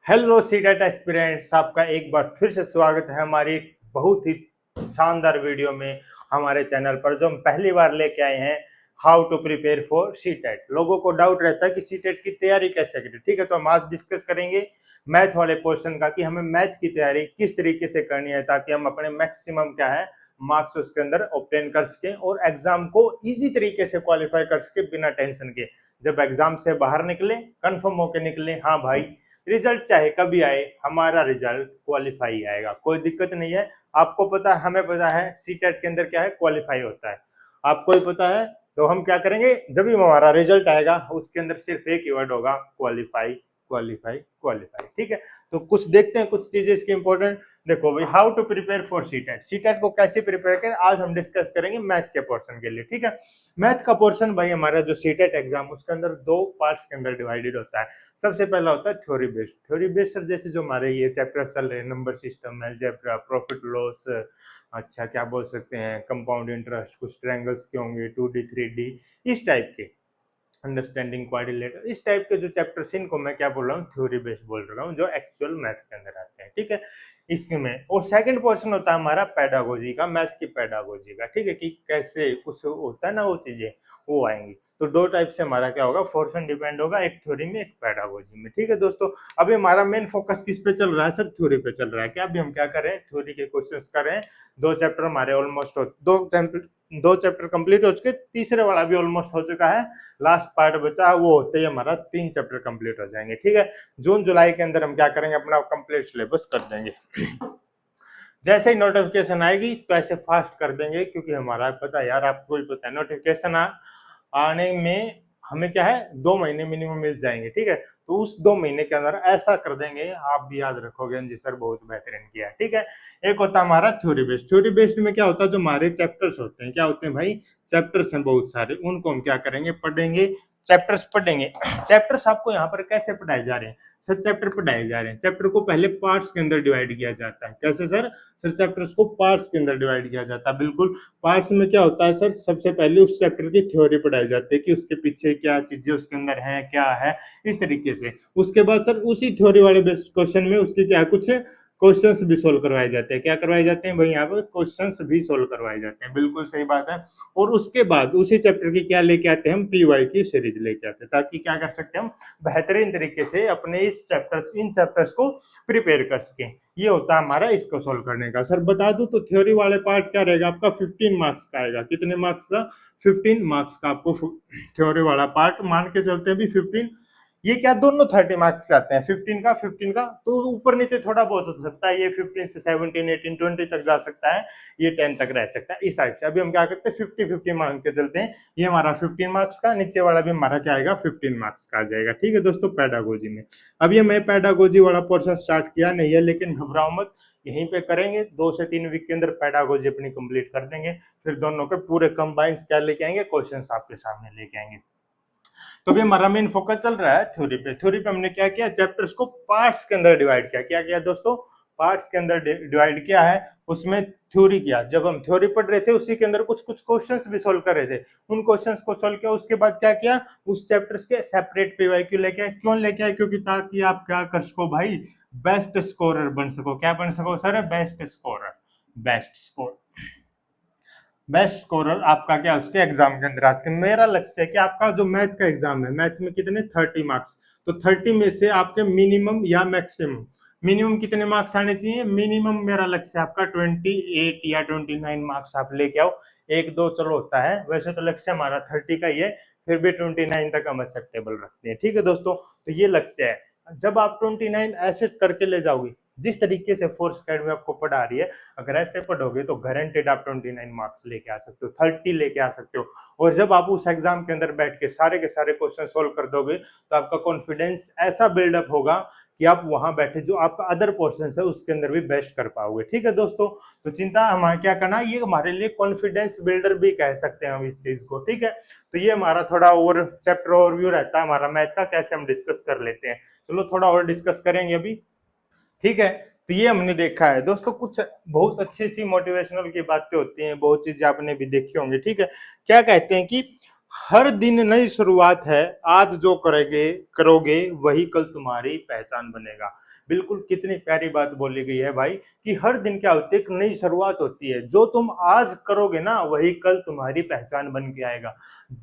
Hello CTET aspirants, आपका एक बार फिर से स्वागत है हमारी बहुत ही शानदार वीडियो में हमारे चैनल पर, जो हम पहली बार लेके आए हैं how to prepare for CTET. लोगों को डाउट रहता है कि सीटेट की तैयारी कैसे करें, ठीक है। तो हम आज डिस्कस करेंगे मैथ वाले पोर्शन का कि हमें मैथ की तैयारी किस तरीके से करनी है ताकि हम अपने मैक्सिमम क्या है मार्क्स उसके अंदर ऑब्टेन कर सकें और एग्जाम को इजी तरीके से क्वालिफाई कर सके बिना टेंशन के। जब एग्जाम से बाहर निकले कंफर्म होके निकले, हाँ भाई रिजल्ट चाहे कभी आए हमारा रिजल्ट क्वालिफाई आएगा, कोई दिक्कत नहीं है। आपको पता है, हमें पता है सीटेट के अंदर क्या है क्वालिफाई होता है, आपको ही पता है। तो हम क्या करेंगे, जब भी हमारा रिजल्ट आएगा उसके अंदर सिर्फ एक ही वर्ड होगा, क्वालिफाई क्वालिफाई क्वालिफाई, ठीक है। तो कुछ देखते हैं कुछ चीजें इसकी इंपॉर्टेंट। देखो भाई, how to prepare for CTET, CTET को कैसे प्रिपेयर करें आज हम डिस्कस करेंगे मैथ के पोर्शन के लिए, ठीक है। मैथ का पोर्शन भाई हमारा जो सीटेट एग्जाम उसके अंदर दो पार्ट्स के अंदर डिवाइडेड होता है। सबसे पहला होता है theory based. Theory based sir जैसे जो हमारे ये चैप्टर चल रहे हैं, number system, algebra, profit loss, अच्छा क्या बोल सकते हैं, कंपाउंड इंटरेस्ट, कुछ ट्रायंगल्स के होंगे, 2D 3D, इस टाइप के, अंडरस्टैंडिंग क्वाड्रिलेटरल, इस टाइप के जो चैप्टर्स इनको मैं क्या बोल रहा हूँ, थ्योरी बेस्ड बोल रहा हूँ, जो एक्चुअल मैथ के अंदर आते हैं, ठीक है। इसमें और सेकंड पोर्शन होता है हमारा पेडागोजी का, मैथ की पेडागोजी का, ठीक है, कि कैसे कुछ होता है ना वो चीजें वो आएंगी। तो दो टाइप से हमारा क्या होगा, पोर्शन डिपेंड होगा, एक थ्योरी में एक पेडागोजी में, ठीक है दोस्तों। अभी हमारा मेन फोकस किस पे चल रहा है सर, थ्योरी पे चल रहा है। क्या अभी हम क्या कर रहे हैं, थ्योरी के क्वेश्चंस कर रहे हैं। दो चैप्टर हमारे ऑलमोस्ट दो चैप्टर कंप्लीट हो चुके, तीसरे वाला भी ऑलमोस्ट हो चुका है। लास्ट पार्ट बचा वो होते ही हमारा 3 चैप्टर कंप्लीट हो जाएंगे, ठीक है। जून जुलाई के अंदर हम क्या करेंगे, अपना कंप्लीट सिलेबस कर देंगे। जैसे ही नोटिफिकेशन आएगी तो ऐसे फास्ट कर देंगे, क्योंकि हमारा पता है यार, आपको भी पता है नोटिफिकेशन आने में हमें क्या है 2 महीने मिनिमम मिल जाएंगे, ठीक है। तो उस 2 महीने के अंदर ऐसा कर देंगे, आप भी याद रखोगे जी सर बहुत बेहतरीन किया, ठीक है। एक होता है हमारा थ्योरी बेस्ड। थ्योरी बेस्ड में क्या होता है, जो हमारे चैप्टर्स होते हैं, क्या होते हैं भाई, चैप्टर्स हैं बहुत सारे, उनको हम क्या करेंगे, पढ़ेंगे, चैप्टर्स पढ़ेंगे। चैप्टर्स आपको यहाँ पर कैसे पढ़ाए जा रहे हैं सर, चैप्टर पढ़ाए जा रहे हैं, चैप्टर को पहले पार्ट्स के अंदर डिवाइड किया जाता है। कैसे सर, चैप्टर्स को पार्ट्स के अंदर डिवाइड किया जाता है, बिल्कुल। पार्ट्स में क्या होता है सर, सबसे पहले उस चैप्टर की थ्योरी पढ़ाई जाती है कि उसके पीछे क्या चीजें उसके अंदर है, क्या है, इस तरीके से। उसके बाद सर उसी थ्योरी वाले बेस्ड क्वेश्चन में उसके क्या कुछ क्वेश्चंस भी सोल्व करवाए जाते हैं। क्या करवाए जाते हैं भाई, यहाँ पर क्वेश्चंस भी सोल्व करवाए जाते हैं, बिल्कुल सही बात है। और उसके बाद उसी चैप्टर की क्या लेके आते हैं हम, पीवाई की सीरीज लेके आते हैं, ताकि क्या कर सकते हैं हम बेहतरीन तरीके से अपने इन चैप्टर्स को प्रिपेयर कर सकें। ये होता है हमारा इसको सोल्व करने का। सर बता दूं तो थ्योरी वाले पार्ट क्या रहेगा आपका, 15 मार्क्स का आएगा। कितने मार्क्स का, 15 मार्क्स का आपको थ्योरी वाला पार्ट मान के चलते हैं भी 15। ये क्या दोनों 30 मार्क्स के आते हैं, 15 का तो ऊपर नीचे थोड़ा बहुत हो सकता है, ये 15 से 17 18 20 तक जा सकता है, ये 10 तक रह सकता है, इस टाइप से। अभी हम क्या करते हैं 50-50 मान के चलते हैं, ये हमारा 15 मार्क्स का, नीचे वाला भी हमारा क्या आएगा 15 मार्क्स का आ जाएगा, ठीक है दोस्तों, पेडागोजी में। अभी मैं पेडागोजी वाला पोर्शन स्टार्ट किया नहीं है, लेकिन घबराओ मत, यहीं पे करेंगे, 2 से 3 वीक के अंदर पेडागोजी अपनी कंप्लीट कर देंगे, फिर दोनों के पूरे कंबाइंस क्या लेके आएंगे, क्वेश्चंस आपके सामने लेके आएंगे। तो भी हमारा मेन फोकस चल रहा है थ्योरी पे। थ्योरी पे हमने क्या किया, चैप्टर्स को पार्ट्स के अंदर डिवाइड किया। क्या किया दोस्तों, पार्ट्स के अंदर डिवाइड किया है, उसमें थ्योरी किया। जब हम थ्योरी पढ़ रहे थे उसी के अंदर कुछ कुछ क्वेश्चंस भी सोल्व कर रहे थे, उन क्वेश्चंस को सोल्व किया। उसके बाद क्या किया, उस चैप्टर्स के सेपरेट पीवाईक्यू लेके आए। क्यों लेके आए, क्योंकि ताकि आप क्या कर सको भाई, बेस्ट स्कोरर बन सको। क्या बन सको sir, best scorer, best score, best scorer आपका क्या उसके एग्जाम के अंदर। आज के मेरा लक्ष्य है कि आपका जो मैथ का एग्जाम है, मैथ में कितने 30 मार्क्स, तो 30 में से आपके मिनिमम या मैक्सिमम, मिनिमम कितने मार्क्स आने चाहिए, मिनिमम मेरा लक्ष्य है आपका 28 या 29 मार्क्स आप लेके आओ। एक दो चलो होता है, वैसे तो लक्ष्य हमारा 30 का ही है, फिर भी 29 तक हम एक्सेप्टेबल रखते हैं, ठीक है दोस्तों। तो ये लक्ष्य है, जब आप 29 ऐसे करके ले जाओगे, जिस तरीके से फोर्स अकेडमी आपको पढ़ा रही है, अगर ऐसे पढ़ोगे तो गारंटेड आप 29 मार्क्स लेके आ सकते हो, 30 लेके आ सकते हो। और जब आप उस एग्जाम के अंदर बैठ के सारे के सारे क्वेश्चन सोल्व कर दोगे, तो आपका कॉन्फिडेंस ऐसा बिल्डअप होगा कि आप वहां बैठे जो आपका अदर पोर्शन है उसके अंदर भी बेस्ट कर पाओगे, ठीक है दोस्तों। तो चिंता हमारे क्या करना, ये हमारे लिए कॉन्फिडेंस बिल्डर भी कह सकते हैं हम इस चीज को, ठीक है। तो ये हमारा थोड़ा और चैप्टर ओवरव्यू रहता है हमारा मैथ का, कैसे हम डिस्कस कर लेते हैं। चलो थोड़ा और डिस्कस करेंगे अभी, ठीक है। तो ये हमने देखा है दोस्तों, कुछ बहुत अच्छी सी मोटिवेशनल की बातें होती हैं, बहुत चीजें आपने भी देखी होंगी, ठीक है। क्या कहते हैं कि हर दिन नई शुरुआत है, आज जो करोगे वही कल तुम्हारी पहचान बनेगा। बिल्कुल कितनी प्यारी बात बोली गई है भाई, कि हर दिन क्या होती है, एक नई शुरुआत होती है। जो तुम आज करोगे ना वही कल तुम्हारी पहचान बन के आएगा।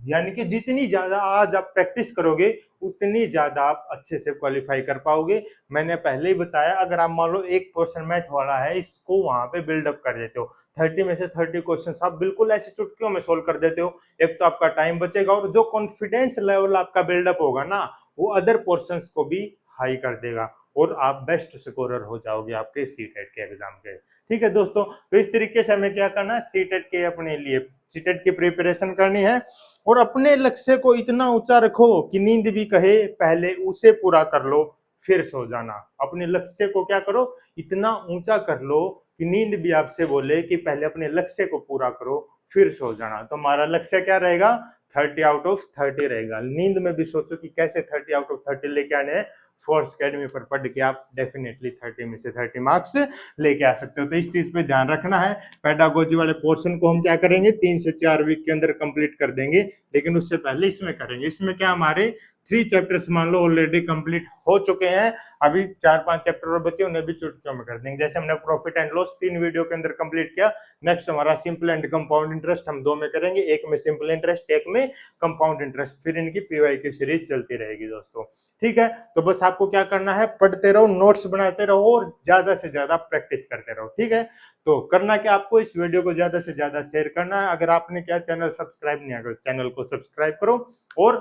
यानी कि जितनी ज्यादा आज आप प्रैक्टिस करोगे उतनी ज्यादा आप अच्छे से क्वालिफाई कर पाओगे। मैंने पहले ही बताया, अगर आप मान लो एक पोर्शन मैथ वाला है, इसको वहां पे बिल्डअप कर देते हो, 30 में से 30 क्वेश्चन आप बिल्कुल ऐसे चुटकियों में सोल्व कर देते हो, एक तो आपका टाइम बचेगा और जो कॉन्फिडेंस लेवल आपका बिल्डअप होगा ना, वो अदर पोर्शंस को भी हाई कर देगा और आप बेस्ट स्कोरर हो जाओगे आपके सीटेट के एग्जाम के। ठीक है दोस्तों, तो इस तरीके से हमें क्या करना है, सीटेट के अपने लिए सीटेट की प्रिपरेशन करनी है और अपने लक्ष्य को इतना ऊंचा रखो कि नींद भी कहे पहले उसे पूरा कर लो फिर सो जाना। अपने लक्ष्य को क्या करो, इतना ऊंचा कर लो कि नींद भी आपसे बोले कि पहले अपने लक्ष्य को पूरा करो फिर सो जाना। तो हमारा लक्ष्य क्या रहेगा, 30 आउट ऑफ 30 रहेगा। नींद में भी सोचो कि कैसे 30 आउट ऑफ 30 लेके आने हैं, फोर्स अकेडमी पर पढ़ के आप डेफिनेटली 30 में से 30 मार्क्स लेके आ सकते हो। तो इस चीज पे ध्यान रखना है। पेडागोजी वाले पोर्शन को हम क्या करेंगे, 3 से 4 वीक के अंदर कंप्लीट कर देंगे, लेकिन उससे पहले इसमें करेंगे। इसमें क्या, हमारे 3 चैप्टर्स मान लो ऑलरेडी कंप्लीट हो चुके हैं, अभी 4-5 चैप्टर और बचे, उन्हें भी चुटकियों में कर देंगे। जैसे हमने प्रॉफिट एंड लॉस 3 वीडियो के अंदर कंप्लीट किया, नेक्स्ट हमारा सिंपल एंड कंपाउंड इंटरेस्ट हम 2 में करेंगे, एक में सिंपल इंटरेस्ट, एक में कंपाउंड इंटरेस्ट, फिर इनकी पीवाई की सीरीज चलती रहेगी दोस्तों। ठीक है, तो बस आपको क्या करना है, पढ़ते रहो, नोट्स बनाते रहो और ज्यादा से ज्यादा प्रैक्टिस करते रहो। ठीक है, तो करना क्या, आपको इस वीडियो को ज्यादा से ज्यादा शेयर करना है। अगर आपने क्या चैनल सब्सक्राइब नहीं किया, चैनल को सब्सक्राइब करो और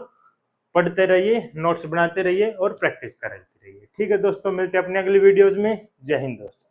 पढ़ते रहिए, नोट्स बनाते रहिए और प्रैक्टिस करते रहिए। ठीक है दोस्तों, मिलते हैं अपने अगली वीडियोज में। जय हिंद दोस्तों।